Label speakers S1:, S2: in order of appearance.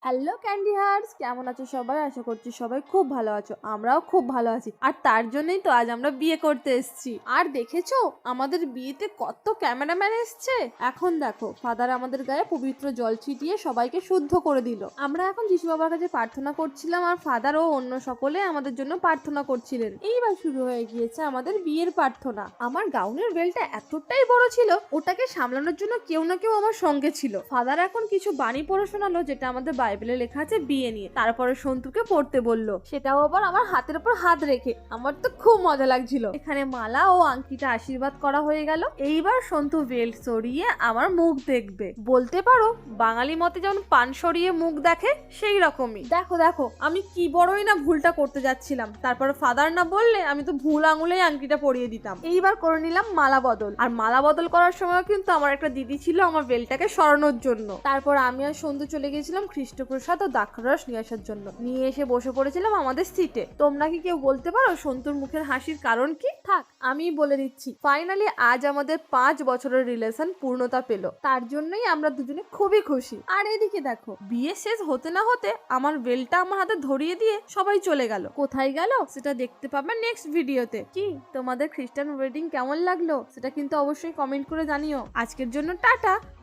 S1: Hello candy hertz, কেমন আছো সবাই? আশা করছি সবাই খুব ভালো আছো। আমরাও খুব ভালো আছি, আর তার জন্যই তো আজ আমরা বিয়ে করতে এসেছি। আর দেখেছো আমাদের বিয়েতে কত ক্যামেরাম্যান এসছে। এখন দেখো ফাদার আমাদের গায়ে পবিত্র জল ছিটিয়ে সবাইকে শুদ্ধ করে দিল। আমরা এখন যিশু বাবার কাছে প্রার্থনা করছিলাম, আর ফাদার ও অন্য সকলে আমাদের জন্য প্রার্থনা করছিলেন। এইবার শুরু হয়ে গিয়েছে আমাদের বিয়ের প্রার্থনা। আমার গাউনের বেলটা এতটাই বড় ছিল, ওটাকে সামলানোর জন্য কেউ না কেউ আমার সঙ্গে ছিল। ফাদার এখন কিছু বাণী পড়ে শোনালো, যেটা আমাদের বাইবেলে লেখা আছে বিয়ে নিয়ে। তারপরে সন্তুকে পড়তে বললো, সেটাও আবার আমার হাতের উপর হাত রেখে। আমার তো খুব মজা লাগছিল। এখানে মালা ও আংটিটা আশীর্বাদ করা হয়ে গেল। এইবার সন্তু বেল্ট সরিয়ে আমার মুখ দেখবে। বলতে পারো বাঙালি মতে যেমন পান সরিয়ে মুখ দেখে, সেই রকমই। দেখো দেখো আমি কি বড়ই না ভুলটা করতে যাচ্ছিলাম, তারপর ফাদার না বললে আমি তো ভুল আঙুলেই আংটিটা পরিয়ে দিতাম। এইবার করে নিলাম মালা বদল। আর মালা বদল করার সময় কিন্তু আমার একটা দিদি ছিল আমার বেলটাকে সরানোর জন্য। তারপর আমি আর সন্তু চলে গেছিলাম খ্রিস্টপ্রসাদ ও দ্রাক্ষারস নিয়ে আসার জন্য। নিয়ে এসে বসে পড়েছিলাম আমাদের সিটে। তোমরা কি কেউ বলতে পারো সন্তুর মুখের হাসির কারণ কি? থাক আমি বলে দিচ্ছি। ফাইনালি আজ আমাদের 5 বছরের রিলেশন পূর্ণতা পেল। তার জন্যই আমরা দুজনে খুবই খুশি। আর এদিকে দেখো বিয়ে শেষ হতে না হতে আমার বেলটা আমার হাতে ধরিয়ে দিয়ে সবাই চলে গেল। কোথায় গেল সেটা দেখতে পাবে নেক্সট ভিডিওতে। কি তোমাদের খ্রিস্টান ওয়েডিং কেমন লাগলো সেটা কিন্তু অবশ্যই কমেন্ট করে জানিও। আজকের জন্য টাটা।